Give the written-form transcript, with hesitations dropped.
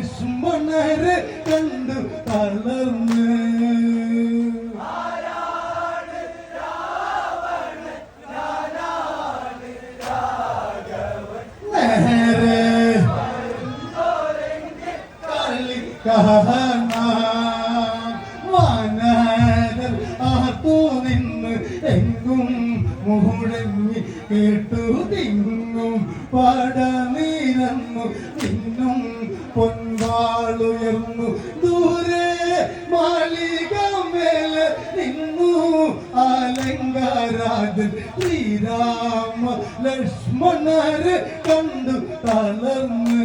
ലക്ഷ്മണരെ കണ്ടു തളർന്ന് വാനരർ ആത്തു നിന്ന് എങ്കും മുഴങ്ങി കേട്ടു തിങ്ങും പടനീരന്നു തിന്നും പൊൻവാളുയർന്നു ദൂരെ മാളിക മേലെ നിന്നു അലങ്കാരാജൻ ശ്രീരാമ ലക്ഷ്മണരെ കണ്ടു തളർന്ന്